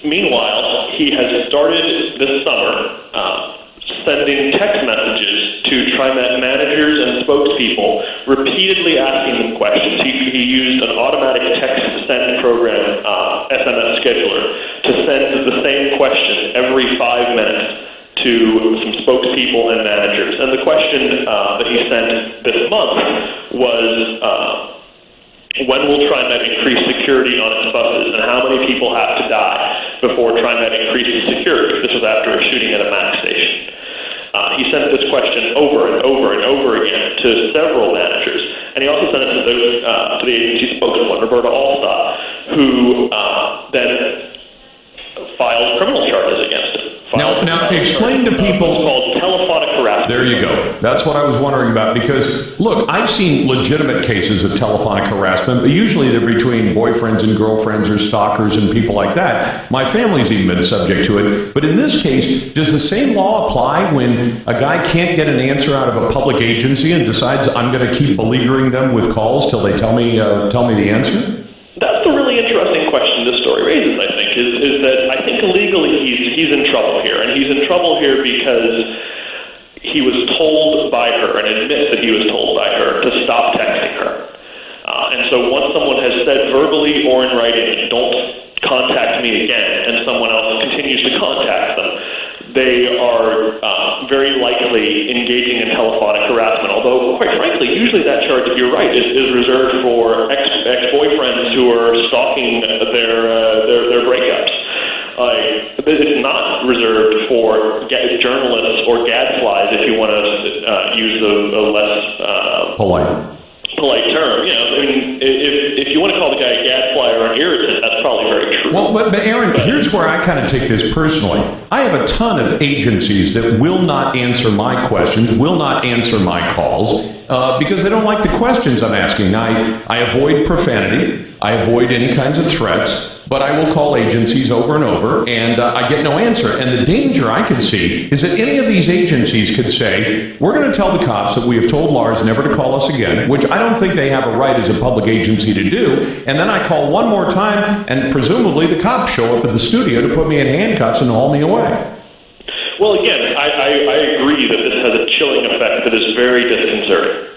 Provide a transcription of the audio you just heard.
Meanwhile, he has started this summer sending text messages to TriMet managers and spokespeople, repeatedly asking them questions. He used an automatic text send program, SMS scheduler, to send the same question every 5 minutes to some spokespeople and managers. And the question that he sent this month was, when will TriMet increase security on its buses, and how many people have to die before TriMet increases security? This was after a shooting at a MAX station. He sent this question over and over and over again to several managers, and he also sent it to the agency spokeswoman, Roberta Allstott, who then filed criminal charges against him. Now explain to people. It's called telephonic harassment. There you go. That's what I was wondering about, because, look, I've seen legitimate cases of telephonic harassment, but usually they're between boyfriends and girlfriends or stalkers and people like that. My family's even been subject to it. But in this case, does the same law apply when a guy can't get an answer out of a public agency and decides I'm going to keep beleaguering them with calls till they tell me the answer? That's the really interesting question this story raises, I think, is that I think legally he's in trouble here. And he's in trouble here because he was told by her, and admits that he was told by her, to stop texting her. And so once someone has said verbally or in writing, don't contact me again, and someone else continues to contact them, they are very likely engaging in telephonic harassment. Although, quite frankly, usually that charge, if you're right, is reserved for ex-boyfriends who are stalking their breakups. It's not reserved for journalists or gadflies, if you want to use a less polite term. You know, I mean, if you want to call the guy a gadfly or an irritant, that's probably very true. Well, but Aaron, here's where I kind of take this personally. I have a ton of agencies that will not answer my questions, will not answer my calls, because they don't like the questions I'm asking. I avoid profanity. I avoid any kinds of threats, but I will call agencies over and over, and I get no answer. And the danger I could see is that any of these agencies could say, we're going to tell the cops that we have told Lars never to call us again, which I don't think they have a right as a public agency to do, and then I call one more time, and presumably the cops show up at the studio to put me in handcuffs and haul me away. Well, again, I agree that this has a chilling effect that is very disconcerting.